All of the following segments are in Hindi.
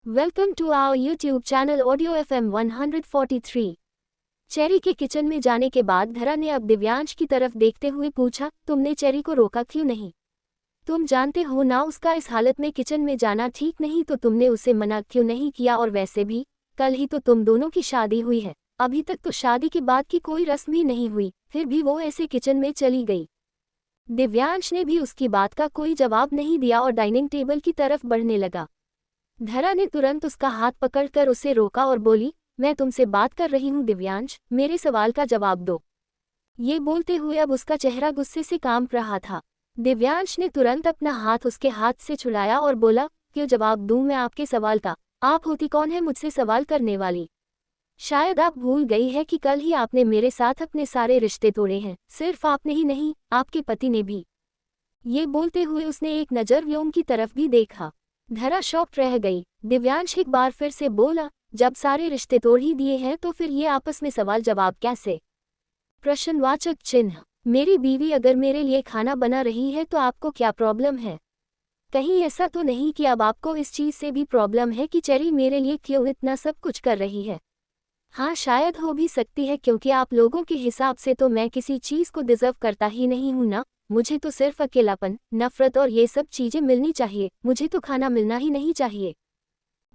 Welcome to our YouTube channel audio FM 143। Cherry के किचन में जाने के बाद धरा ने अब दिव्यांश की तरफ देखते हुए पूछा, तुमने चेरी को रोका क्यों नहीं? तुम जानते हो ना उसका इस हालत में किचन में जाना ठीक नहीं, तो तुमने उसे मना क्यों नहीं किया? और वैसे भी कल ही तो तुम दोनों की शादी हुई है, अभी तक तो शादी के बाद की कोई रस्म ही नहीं हुई, फिर भी वो ऐसे किचन में चली गई। दिव्यांश ने भी उसकी बात का कोई जवाब नहीं दिया और डाइनिंग टेबल की तरफ बढ़ने लगा। धरा ने तुरंत उसका हाथ पकड़कर उसे रोका और बोली, मैं तुमसे बात कर रही हूँ दिव्यांश, मेरे सवाल का जवाब दो। ये बोलते हुए अब उसका चेहरा गुस्से से कांप रहा था। दिव्यांश ने तुरंत अपना हाथ उसके हाथ से छुड़ाया और बोला, क्यों जवाब दूं मैं आपके सवाल का? आप होती कौन है मुझसे सवाल करने वाली? शायद आप भूल गई है कि कल ही आपने मेरे साथ अपने सारे रिश्ते तोड़े हैं। सिर्फ आपने ही नहीं, आपके पति ने भी। ये बोलते हुए उसने एक नज़र व्योम की तरफ भी देखा। धरा शॉक्ड रह गई। दिव्यांश एक बार फिर से बोला, जब सारे रिश्ते तोड़ ही दिए हैं तो फिर ये आपस में सवाल जवाब कैसे? प्रश्नवाचक चिन्ह। मेरी बीवी अगर मेरे लिए खाना बना रही है तो आपको क्या प्रॉब्लम है? कहीं ऐसा तो नहीं कि अब आपको इस चीज़ से भी प्रॉब्लम है कि चेरी मेरे लिए क्यों इतना सब कुछ कर रही है? हाँ, शायद हो भी सकती है, क्योंकि आप लोगों के हिसाब से तो मैं किसी चीज़ को डिजर्व करता ही नहीं हूँ ना। मुझे तो सिर्फ अकेलापन, नफरत और ये सब चीज़ें मिलनी चाहिए, मुझे तो खाना मिलना ही नहीं चाहिए।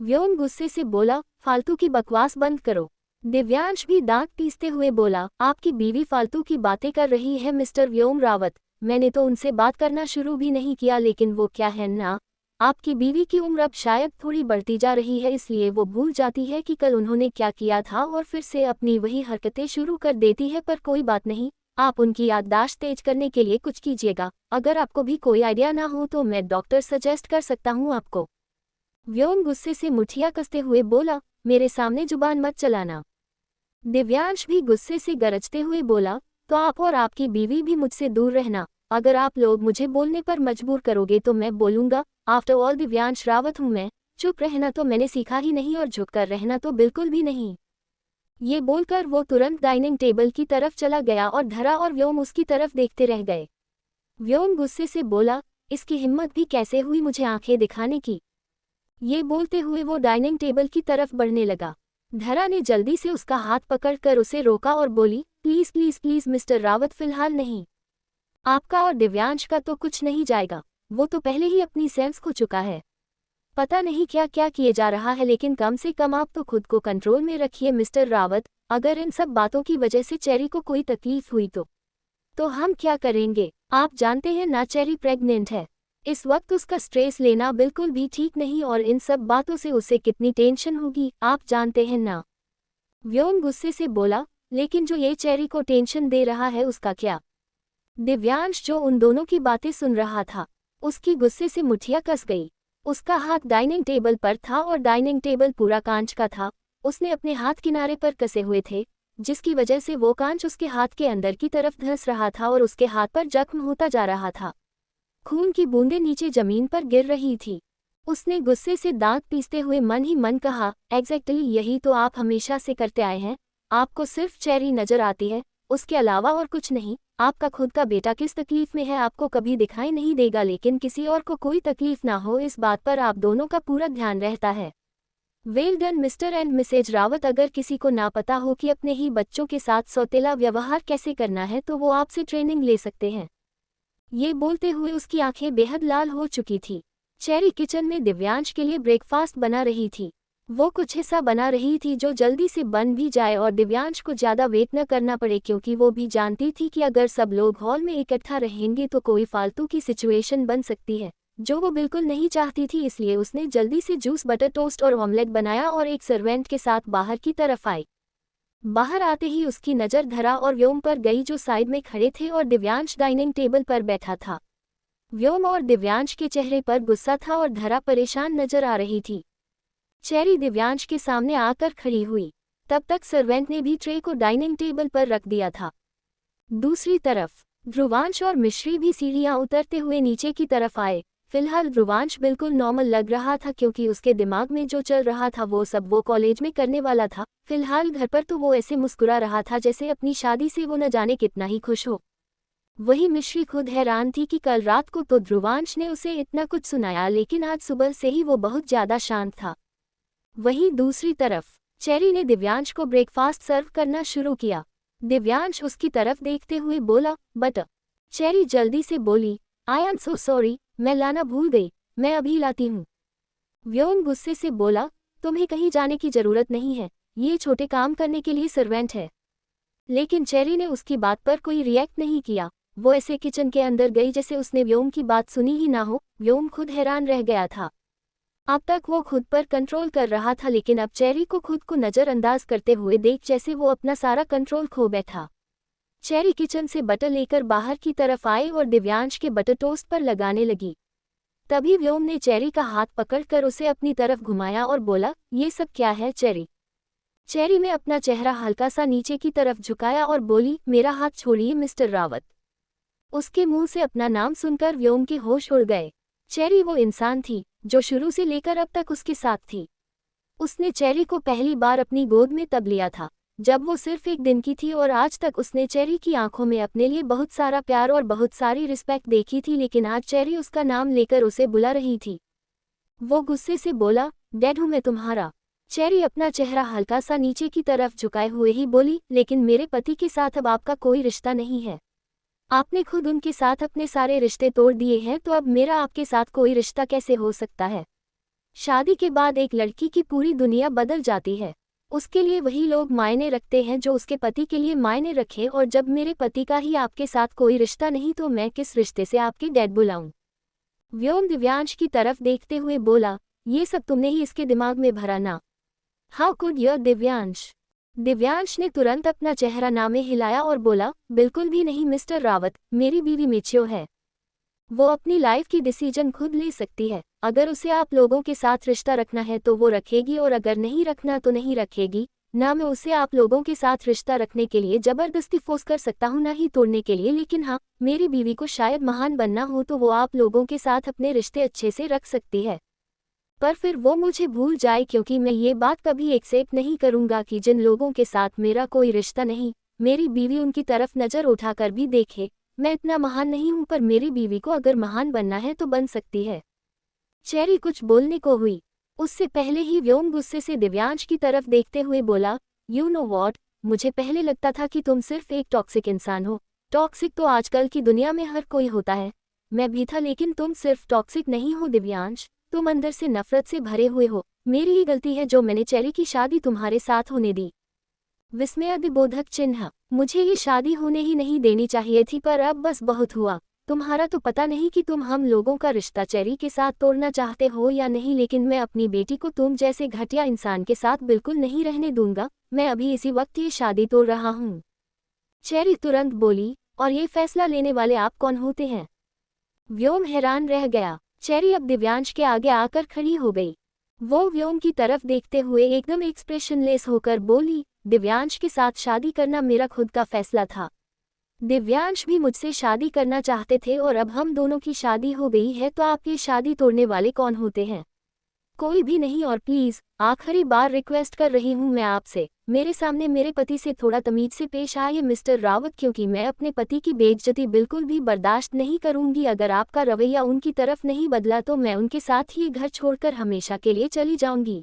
व्योम गुस्से से बोला, फालतू की बकवास बंद करो। दिव्यांश भी दांत पीसते हुए बोला, आपकी बीवी फालतू की बातें कर रही है मिस्टर व्योम रावत। मैंने तो उनसे बात करना शुरू भी नहीं किया, लेकिन वो क्या है ना, आपकी बीवी की उम्र अब शायद थोड़ी बढ़ती जा रही है, इसलिए वो भूल जाती है कि कल उन्होंने क्या किया था और फिर से अपनी वही हरकतें शुरू कर देती है। पर कोई बात नहीं, आप उनकी याददाश्त तेज करने के लिए कुछ कीजिएगा। अगर आपको भी कोई आइडिया ना हो तो मैं डॉक्टर सजेस्ट कर सकता हूँ आपको। व्योम गुस्से से मुठिया कसते हुए बोला, मेरे सामने जुबान मत चलाना। दिव्यांश भी गुस्से से गरजते हुए बोला, तो आप और आपकी बीवी भी मुझसे दूर रहना। अगर आप लोग मुझे बोलने पर मजबूर करोगे तो मैं बोलूंगा। आफ्टर ऑल दिव्यांश रावत हूं मैं। चुप रहना तो मैंने सीखा ही नहीं और झुककर रहना तो बिल्कुल भी नहीं। ये बोलकर वो तुरंत डाइनिंग टेबल की तरफ चला गया और धरा और व्योम उसकी तरफ देखते रह गए। व्योम गुस्से से बोला, इसकी हिम्मत भी कैसे हुई मुझे आंखें दिखाने की? ये बोलते हुए वो डाइनिंग टेबल की तरफ बढ़ने लगा। धरा ने जल्दी से उसका हाथ पकड़कर उसे रोका और बोली, please please please mister Rawat, फिलहाल नहीं। आपका और दिव्यांश का तो कुछ नहीं जाएगा, वो तो पहले ही अपनी सेंस खो चुका है। पता नहीं क्या क्या किए जा रहा है, लेकिन कम से कम आप तो खुद को कंट्रोल में रखिए मिस्टर रावत। अगर इन सब बातों की वजह से चेरी को कोई तकलीफ हुई तो हम क्या करेंगे? आप जानते हैं ना, चेरी प्रेग्नेंट है। इस वक्त उसका स्ट्रेस लेना बिल्कुल भी ठीक नहीं, और इन सब बातों से उसे कितनी टेंशन होगी आप जानते हैं ना। व्योम गुस्से से बोला, लेकिन जो ये चेरी को टेंशन दे रहा है उसका क्या? दिव्यांश जो उन दोनों की बातें सुन रहा था, उसकी गुस्से से मुठिया कस गई। उसका हाथ डाइनिंग टेबल पर था और डाइनिंग टेबल पूरा कांच का था। उसने अपने हाथ किनारे पर कसे हुए थे, जिसकी वजह से वो कांच उसके हाथ के अंदर की तरफ धंस रहा था और उसके हाथ पर जख्म होता जा रहा था। खून की बूंदें नीचे जमीन पर गिर रही थी। उसने गुस्से से दांत पीसते हुए मन ही मन कहा, एग्जैक्टली यही तो आप हमेशा से करते आए हैं। आपको सिर्फ चेरी नजर आती है, उसके अलावा और कुछ नहीं। आपका खुद का बेटा किस तकलीफ में है आपको कभी दिखाई नहीं देगा, लेकिन किसी और को कोई तकलीफ ना हो इस बात पर आप दोनों का पूरा ध्यान रहता है। Well done Mr and Mrs Rawat. अगर किसी को ना पता हो कि अपने ही बच्चों के साथ सौतेला व्यवहार कैसे करना है तो वो आपसे ट्रेनिंग ले सकते हैं। ये बोलते हुए उसकी आंखें बेहद लाल हो चुकी थी। चेरी किचन में दिव्यांश के लिए ब्रेकफास्ट बना रही थी। वो कुछ हिस्सा बना रही थी जो जल्दी से बन भी जाए और दिव्यांश को ज़्यादा वेट न करना पड़े, क्योंकि वो भी जानती थी कि अगर सब लोग हॉल में इकट्ठा रहेंगे तो कोई फालतू की सिचुएशन बन सकती है, जो वो बिल्कुल नहीं चाहती थी। इसलिए उसने जल्दी से जूस, बटर टोस्ट और ऑमलेट बनाया और एक सर्वेंट के साथ बाहर की तरफ आई। बाहर आते ही उसकी नज़र धरा और व्योम पर गई, जो साइड में खड़े थे, और दिव्यांश डाइनिंग टेबल पर बैठा था। व्योम और दिव्यांश के चेहरे पर गुस्सा था और धरा परेशान नजर आ रही थी। चेरी दिव्यांश के सामने आकर खड़ी हुई। तब तक सर्वेंट ने भी ट्रे को डाइनिंग टेबल पर रख दिया था। दूसरी तरफ ध्रुवांश और मिश्री भी सीढ़ियां उतरते हुए नीचे की तरफ आए। फिलहाल ध्रुवांश बिल्कुल नॉर्मल लग रहा था, क्योंकि उसके दिमाग में जो चल रहा था वो सब वो कॉलेज में करने वाला था। फिलहाल घर पर तो वो ऐसे मुस्कुरा रहा था जैसे अपनी शादी से वो न जाने कितना ही खुश हो। वही मिश्री खुद हैरान थी कि कल रात को तो ध्रुवांश ने उसे इतना कुछ सुनाया, लेकिन आज सुबह से ही वो बहुत ज्यादा शांत था। वहीं दूसरी तरफ चेरी ने दिव्यांश को ब्रेकफास्ट सर्व करना शुरू किया। दिव्यांश उसकी तरफ देखते हुए बोला, बट। चेरी जल्दी से बोली, आई एम सो सॉरी, मैं लाना भूल गई, मैं अभी लाती हूँ। व्योम गुस्से से बोला, तुम्हें कहीं जाने की जरूरत नहीं है, ये छोटे काम करने के लिए सर्वेंट है। लेकिन चेरी ने उसकी बात पर कोई रिएक्ट नहीं किया। वो ऐसे किचन के अंदर गई जैसे उसने व्योम की बात सुनी ही ना हो। व्योम खुद हैरान रह गया था। अब तक वो खुद पर कंट्रोल कर रहा था, लेकिन अब चेरी को खुद को नज़रअंदाज करते हुए देख जैसे वो अपना सारा कंट्रोल खो बैठा। चेरी किचन से बटर लेकर बाहर की तरफ आई और दिव्यांश के बटर टोस्ट पर लगाने लगी। तभी व्योम ने चेरी का हाथ पकड़कर उसे अपनी तरफ घुमाया और बोला, ये सब क्या है चेरी? चेरी ने अपना चेहरा हल्का सा नीचे की तरफ झुकाया और बोली, मेरा हाथ छोड़िए मिस्टर रावत। उसके मुंह से अपना नाम सुनकर व्योम के होश उड़ गए। चेरी वो इंसान थी जो शुरू से लेकर अब तक उसके साथ थी। उसने चेरी को पहली बार अपनी गोद में तब लिया था जब वो सिर्फ एक दिन की थी, और आज तक उसने चेरी की आंखों में अपने लिए बहुत सारा प्यार और बहुत सारी रिस्पेक्ट देखी थी, लेकिन आज चेरी उसका नाम लेकर उसे बुला रही थी। वो गुस्से से बोला, डैड हूं मैं तुम्हारा। चेरी अपना चेहरा हल्का सा नीचे की तरफ झुकाए हुए ही बोली, लेकिन मेरे पति के साथ अब आपका कोई रिश्ता नहीं है। आपने खुद उनके साथ अपने सारे रिश्ते तोड़ दिए हैं, तो अब मेरा आपके साथ कोई रिश्ता कैसे हो सकता है? शादी के बाद एक लड़की की पूरी दुनिया बदल जाती है। उसके लिए वही लोग मायने रखते हैं जो उसके पति के लिए मायने रखें, और जब मेरे पति का ही आपके साथ कोई रिश्ता नहीं तो मैं किस रिश्ते से आपके डैड बुलाऊं? व्योम दिव्यांश की तरफ देखते हुए बोला, ये सब तुमने ही इसके दिमाग में भरा ना? How could you Divyansh? Divyansh ने तुरंत अपना चेहरा ना में हिलाया और बोला, बिल्कुल भी नहीं मिस्टर रावत, मेरी बीवी मैच्योर है। वो अपनी लाइफ की डिसीजन खुद ले सकती है। अगर उसे आप लोगों के साथ रिश्ता रखना है तो वो रखेगी, और अगर नहीं रखना तो नहीं रखेगी। ना मैं उसे आप लोगों के साथ रिश्ता रखने के लिए जबरदस्ती फोर्स कर सकता हूँ, ना ही तोड़ने के लिए। लेकिन हाँ, मेरी बीवी को शायद महान बनना हो तो वो आप लोगों के साथ अपने रिश्ते अच्छे से रख सकती है, पर फिर वो मुझे भूल जाए, क्योंकि मैं ये बात कभी एक्सेप्ट नहीं करूँगा कि जिन लोगों के साथ मेरा कोई रिश्ता नहीं, मेरी बीवी उनकी तरफ नज़र उठाकर भी देखे। मैं इतना महान नहीं हूँ, पर मेरी बीवी को अगर महान बनना है तो बन सकती है। चेरी कुछ बोलने को हुई, उससे पहले ही व्योम गुस्से से दिव्यांश की तरफ देखते हुए बोला, यू नो वॉट, मुझे पहले लगता था कि तुम सिर्फ एक टॉक्सिक इंसान हो। टॉक्सिक तो आजकल की दुनिया में हर कोई होता है, मैं भी था, लेकिन तुम सिर्फ टॉक्सिक नहीं हो दिव्यांश, तुम अंदर से नफरत से भरे हुए हो। मेरी ही गलती है जो मैंने चेरी की शादी तुम्हारे साथ होने दी। विस्मयादिबोधक चिन्ह, मुझे ये शादी होने ही नहीं देनी चाहिए थी, पर अब बस बहुत हुआ। तुम्हारा तो पता नहीं कि तुम हम लोगों का रिश्ता चेरी के साथ तोड़ना चाहते हो या नहीं, लेकिन मैं अपनी बेटी को तुम जैसे घटिया इंसान के साथ बिल्कुल नहीं रहने दूंगा। मैं अभी इसी वक्त ये शादी तोड़ रहा हूँ। चेरी तुरंत बोली, और ये फैसला लेने वाले आप कौन होते हैं? व्योम हैरान रह गया। चेरी अब दिव्यांश के आगे आकर खड़ी हो गई। वो व्योम की तरफ देखते हुए एकदम एक्सप्रेशनलेस होकर बोली, दिव्यांश के साथ शादी करना मेरा खुद का फैसला था। दिव्यांश भी मुझसे शादी करना चाहते थे, और अब हम दोनों की शादी हो गई है, तो आप ये शादी तोड़ने वाले कौन होते हैं? कोई भी नहीं। और प्लीज आखिरी बार रिक्वेस्ट कर रही हूँ मैं आपसे, मेरे सामने मेरे पति से थोड़ा तमीज से पेश आइए मिस्टर रावत, क्योंकि मैं अपने पति की बेइज्जती बिल्कुल भी बर्दाश्त नहीं करूंगी। अगर आपका रवैया उनकी तरफ नहीं बदला तो मैं उनके साथ ही घर छोड़कर हमेशा के लिए चली जाऊंगी।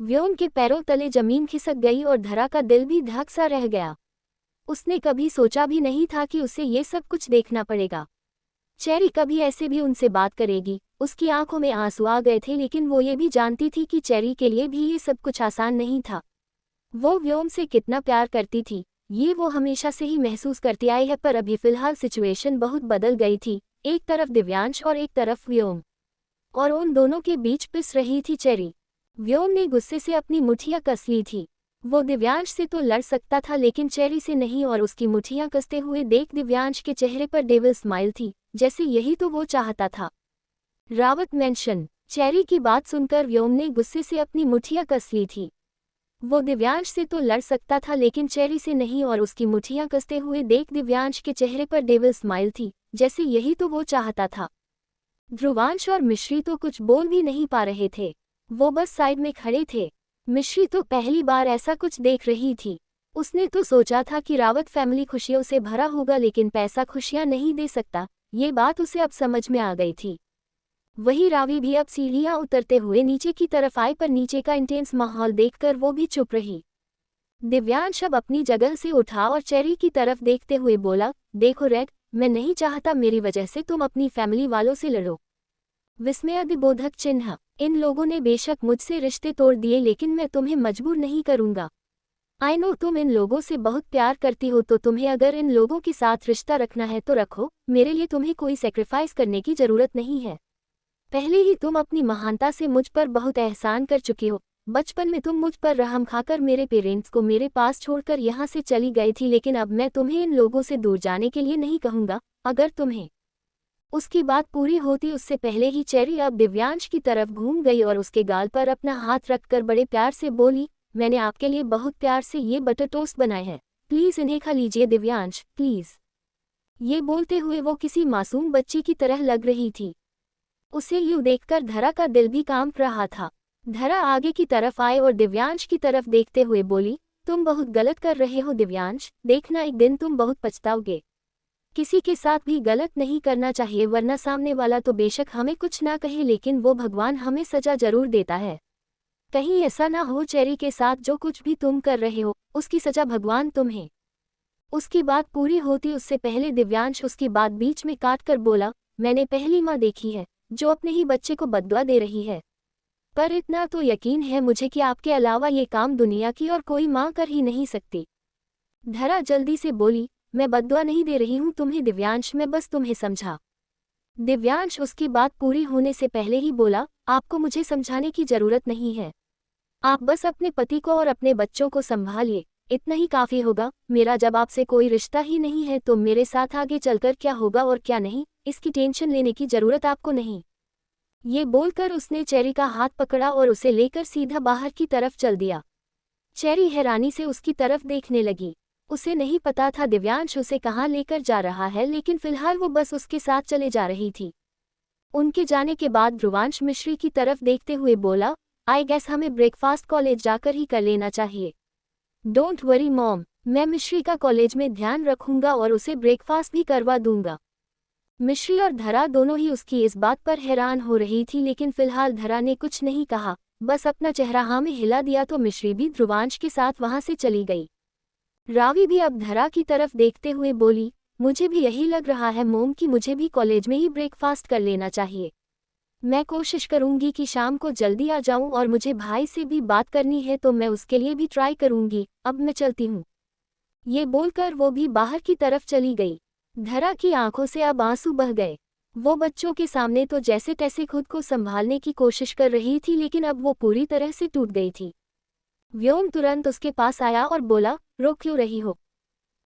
व्योम के पैरों तले जमीन खिसक गई और धरा का दिल भी धक सा रह गया। उसने कभी सोचा भी नहीं था कि उसे ये सब कुछ देखना पड़ेगा। चेरी कभी ऐसे भी उनसे बात करेगी। उसकी आंखों में आंसू आ गए थे, लेकिन वो ये भी जानती थी कि चेरी के लिए भी ये सब कुछ आसान नहीं था। वो व्योम से कितना प्यार करती थी ये वो हमेशा से ही महसूस करती आई है, पर अभी फिलहाल सिचुएशन बहुत बदल गई थी। एक तरफ दिव्यांश और एक तरफ व्योम, और उन दोनों के बीच पिस रही थी चेरी। व्योम ने गुस्से से अपनी मुठियां कस ली थी। वो दिव्यांश से तो लड़ सकता था, लेकिन चेरी से नहीं, और उसकी मुठियां कसते हुए देख दिव्यांश के चेहरे पर डेविल स्माइल थी, जैसे यही तो वो चाहता था। रावत मेंशन। चेरी की बात सुनकर व्योम ने गुस्से से अपनी मुठियां कस ली थी। वो दिव्यांश से तो लड़ सकता था, लेकिन चेरी से नहीं, और उसकी मुठियां कसते हुए देख दिव्यांश के चेहरे पर डेविल स्माइल थी, जैसे यही तो वो चाहता था। ध्रुवांश और मिश्री तो कुछ बोल भी नहीं पा रहे थे, वो बस साइड में खड़े थे। मिश्री तो पहली बार ऐसा कुछ देख रही थी। उसने तो सोचा था कि रावत फैमिली खुशियों से भरा होगा, लेकिन पैसा खुशियां नहीं दे सकता, ये बात उसे अब समझ में आ गई थी। वही रावी भी अब सीढ़ियां उतरते हुए नीचे की तरफ आए, पर नीचे का इंटेंस माहौल देखकर वो भी चुप रही। दिव्यांश अब अपनी जगह से उठा और चेरी की तरफ देखते हुए बोला, देखो रेड, मैं नहीं चाहता मेरी वजह से तुम अपनी फैमिली वालों से लड़ो। विस्मयादिबोधक चिन्ह। इन लोगों ने बेशक मुझसे रिश्ते तोड़ दिए, लेकिन मैं तुम्हें मजबूर नहीं करूंगा। आई नो तुम इन लोगों से बहुत प्यार करती हो, तो तुम्हें अगर इन लोगों के साथ रिश्ता रखना है तो रखो, मेरे लिए तुम्हें कोई सेक्रीफाइस करने की जरूरत नहीं है। पहले ही तुम अपनी महानता से मुझ पर बहुत एहसान कर चुकी हो। बचपन में तुम मुझ पर रहम खाकर मेरे पेरेंट्स को मेरे पास छोड़कर यहाँ से चली गई थी, लेकिन अब मैं तुम्हें इन लोगों से दूर जाने के लिए नहीं कहूँगा। अगर तुम्हें उसकी बात पूरी होती उससे पहले ही चेरी अब दिव्यांश की तरफ घूम गई और उसके गाल पर अपना हाथ रखकर बड़े प्यार से बोली, मैंने आपके लिए बहुत प्यार से ये बटर टोस्ट बनाए हैं, प्लीज़ इन्हें खा लीजिए दिव्यांश, प्लीज़। ये बोलते हुए वो किसी मासूम बच्ची की तरह लग रही थी। उसे यूं देखकर धरा का दिल भी कांप रहा था। धरा आगे की तरफ आए और दिव्यांश की तरफ देखते हुए बोली, तुम बहुत गलत कर रहे हो दिव्यांश, देखना एक दिन तुम बहुत पछताओगे। किसी के साथ भी गलत नहीं करना चाहिए, वरना सामने वाला तो बेशक हमें कुछ ना कहे, लेकिन वो भगवान हमें सजा जरूर देता है। कहीं ऐसा ना हो चेरी के साथ जो कुछ भी तुम कर रहे हो उसकी सजा भगवान तुम्हें। उसकी बात पूरी होती उससे पहले दिव्यांश उसकी बात बीच में काटकर बोला, मैंने पहली माँ देखी है जो अपने ही बच्चे को बद्दुआ दे रही है। पर इतना तो यकीन है मुझे कि आपके अलावा ये काम दुनिया की और कोई माँ कर ही नहीं सकती। धरा जल्दी से बोली, मैं बद्दुआ नहीं दे रही हूँ तुम्हें दिव्यांश, मैं बस तुम्हें समझा। दिव्यांश उसकी बात पूरी होने से पहले ही बोला, आपको मुझे समझाने की जरूरत नहीं है। आप बस अपने पति को और अपने बच्चों को संभालिए, इतना ही काफी होगा। मेरा जब आपसे कोई रिश्ता ही नहीं है तो मेरे साथ आगे चलकर क्या होगा और क्या नहीं, इसकी टेंशन लेने की जरूरत आपको नहीं। ये बोलकर उसने चेरी का हाथ पकड़ा और उसे लेकर सीधा बाहर की तरफ चल दिया। चेरी हैरानी से उसकी तरफ देखने लगी। उसे नहीं पता था दिव्यांश उसे कहाँ लेकर जा रहा है, लेकिन फिलहाल वो बस उसके साथ चले जा रही थी। उनके जाने के बाद ध्रुवांश मिश्री की तरफ देखते हुए बोला, आई गेस हमें ब्रेकफास्ट कॉलेज जाकर ही कर लेना चाहिए। डोंट वरी मॉम, मैं मिश्री का कॉलेज में ध्यान रखूंगा और उसे ब्रेकफास्ट भी करवा दूंगा। मिश्री और धरा दोनों ही उसकी इस बात पर हैरान हो रही थी, लेकिन फिलहाल धरा ने कुछ नहीं कहा, बस अपना चेहरा हाँ में हिला दिया तो मिश्री भी ध्रुवांश के साथ वहां से चली गई। रावी भी अब धरा की तरफ देखते हुए बोली, मुझे भी यही लग रहा है मोम कि मुझे भी कॉलेज में ही ब्रेकफास्ट कर लेना चाहिए। मैं कोशिश करूंगी कि शाम को जल्दी आ जाऊं, और मुझे भाई से भी बात करनी है तो मैं उसके लिए भी ट्राई करूंगी। अब मैं चलती हूँ। ये बोलकर वो भी बाहर की तरफ चली गई। धरा की आंखों से अब आंसू बह गए। वो बच्चों के सामने तो जैसे तैसे खुद को संभालने की कोशिश कर रही थी, लेकिन अब वो पूरी तरह से टूट गई थी। व्योम तुरंत उसके पास आया और बोला, रो क्यों रही हो?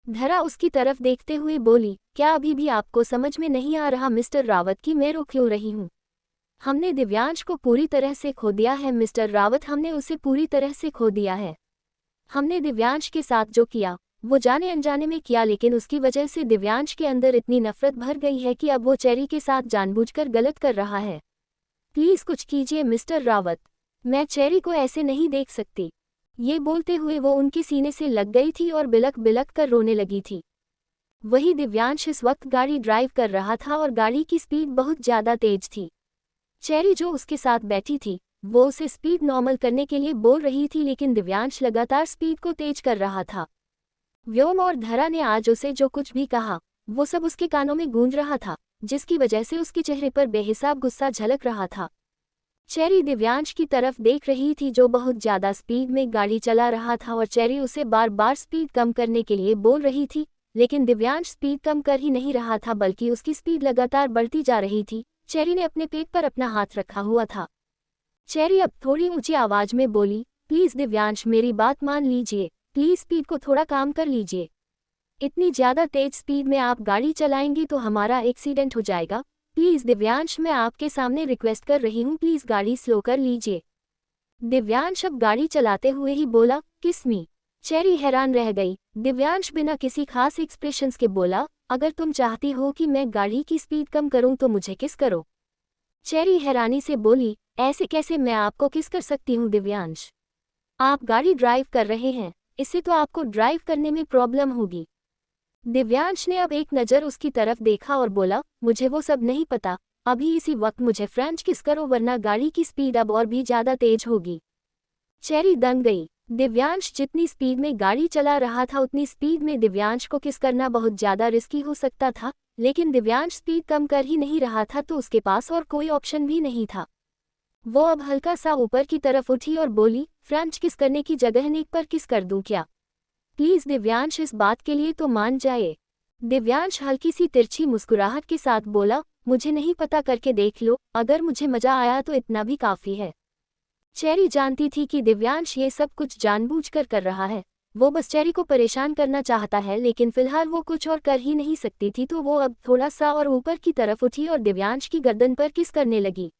धरा उसकी तरफ देखते हुए बोली, क्या अभी भी आपको समझ में नहीं आ रहा मिस्टर रावत कि मैं रो क्यों रही हूँ? हमने दिव्यांश को पूरी तरह से खो दिया है मिस्टर रावत, हमने उसे पूरी तरह से खो दिया है। हमने दिव्यांश के साथ जो किया वो जाने अनजाने में किया, लेकिन उसकी वजह से दिव्यांश के अंदर इतनी नफरत भर गई है कि अब वो चेरी के साथ जानबूझकर गलत कर रहा है। प्लीज कुछ कीजिए मिस्टर रावत, मैं चेरी को ऐसे नहीं देख सकती। ये बोलते हुए वो उनके सीने से लग गई थी और बिलक बिलक कर रोने लगी थी। वही दिव्यांश इस वक्त गाड़ी ड्राइव कर रहा था और गाड़ी की स्पीड बहुत ज्यादा तेज थी। चेरी जो उसके साथ बैठी थी वो उसे स्पीड नॉर्मल करने के लिए बोल रही थी, लेकिन दिव्यांश लगातार स्पीड को तेज कर रहा था। व्योम और धरा ने आज उसे जो कुछ भी कहा वो सब उसके कानों में गूंज रहा था, जिसकी वजह से उसके चेहरे पर बेहिसाब गुस्सा झलक रहा था। चेरी दिव्यांश की तरफ देख रही थी जो बहुत ज्यादा स्पीड में गाड़ी चला रहा था, और चेरी उसे बार बार स्पीड कम करने के लिए बोल रही थी, लेकिन दिव्यांश स्पीड कम कर ही नहीं रहा था बल्कि उसकी स्पीड लगातार बढ़ती जा रही थी। चेरी ने अपने पेट पर अपना हाथ रखा हुआ था। चेरी अब थोड़ी ऊंची आवाज में बोली, प्लीज दिव्यांश मेरी बात मान लीजिए, प्लीज स्पीड को थोड़ा काम कर लीजिए। इतनी ज्यादा तेज स्पीड में आप गाड़ी चलाएंगी तो हमारा एक्सीडेंट हो जाएगा। प्लीज दिव्यांश मैं आपके सामने रिक्वेस्ट कर रही हूँ, प्लीज गाड़ी स्लो कर लीजिए। दिव्यांश अब गाड़ी चलाते हुए ही बोला, किस मी? चेरी हैरान रह गई। दिव्यांश बिना किसी खास एक्सप्रेशंस के बोला, अगर तुम चाहती हो कि मैं गाड़ी की स्पीड कम करूं तो मुझे किस करो। चेरी हैरानी से बोली, ऐसे कैसे मैं आपको किस कर सकती हूँ दिव्यांश? आप गाड़ी ड्राइव कर रहे हैं, इससे तो आपको ड्राइव करने में प्रॉब्लम होगी। दिव्यांश ने अब एक नज़र उसकी तरफ देखा और बोला, मुझे वो सब नहीं पता, अभी इसी वक्त मुझे फ्रेंच किस करो वरना गाड़ी की स्पीड अब और भी ज्यादा तेज होगी। चेरी दंग गई। दिव्यांश जितनी स्पीड में गाड़ी चला रहा था उतनी स्पीड में दिव्यांश को किस करना बहुत ज्यादा रिस्की हो सकता था, लेकिन दिव्यांश स्पीड कम कर ही नहीं रहा था तो उसके पास और कोई ऑप्शन भी नहीं था। वो अब हल्का सा ऊपर की तरफ उठी और बोली, फ्रेंच किस करने की जगह नेक पर किस कर दूं क्या? प्लीज दिव्यांश इस बात के लिए तो मान जाए। दिव्यांश हल्की सी तिरछी मुस्कुराहट के साथ बोला, मुझे नहीं पता करके देख लो, अगर मुझे मजा आया तो इतना भी काफी है। चेरी जानती थी कि दिव्यांश ये सब कुछ जानबूझकर कर रहा है। वो बस चेरी को परेशान करना चाहता है, लेकिन फिलहाल वो कुछ और कर ही नहीं सकती थी तो वो अब थोड़ा सा और ऊपर की तरफ उठी और दिव्यांश की गर्दन पर किस करने लगी।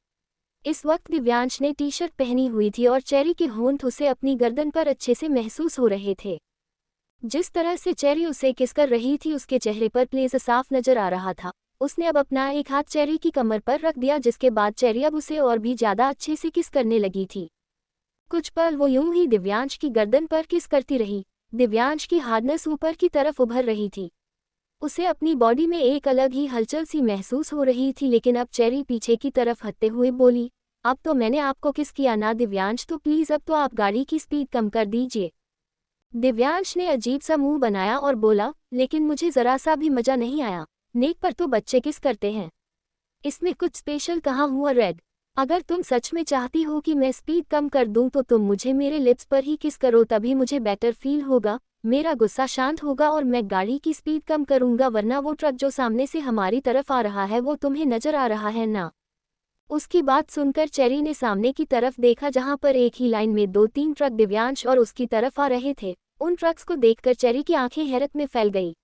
इस वक्त दिव्यांश ने टी शर्ट पहनी हुई थी और चेरी के होंठ उसे अपनी गर्दन पर अच्छे से महसूस हो रहे थे। जिस तरह से चेरी उसे किस कर रही थी उसके चेहरे पर प्लेज साफ नजर आ रहा था। उसने अब अपना एक हाथ चेरी की कमर पर रख दिया, जिसके बाद चेरी अब उसे और भी ज्यादा अच्छे से किस करने लगी थी। कुछ पल वो यूं ही दिव्यांश की गर्दन पर किस करती रही। दिव्यांश की हार्डनेस ऊपर की तरफ उभर रही थी। उसे अपनी बॉडी में एक अलग ही हलचल सी महसूस हो रही थी, लेकिन अब चेरी पीछे की तरफ हटते हुए बोली, अब तो मैंने आपको किस किया ना दिव्यांश, तो प्लीज अब तो आप गाड़ी की स्पीड कम कर दीजिए। दिव्यांश ने अजीब सा मुंह बनाया और बोला, लेकिन मुझे जरा सा भी मजा नहीं आया। नेक पर तो बच्चे किस करते हैं, इसमें कुछ स्पेशल कहाँ हुआ रेड? अगर तुम सच में चाहती हो कि मैं स्पीड कम कर दूं तो तुम मुझे मेरे लिप्स पर ही किस करो, तभी मुझे बेटर फील होगा, मेरा गुस्सा शांत होगा और मैं गाड़ी की स्पीड कम करूंगा, वरना वो ट्रक जो सामने से हमारी तरफ आ रहा है वो तुम्हें नजर आ रहा है ना? उसकी बात सुनकर चेरी ने सामने की तरफ देखा, जहां पर एक ही लाइन में 2-3 ट्रक दिव्यांश और उसकी तरफ आ रहे थे। उन ट्रक्स को देखकर चेरी की आंखें हैरत में फैल गई।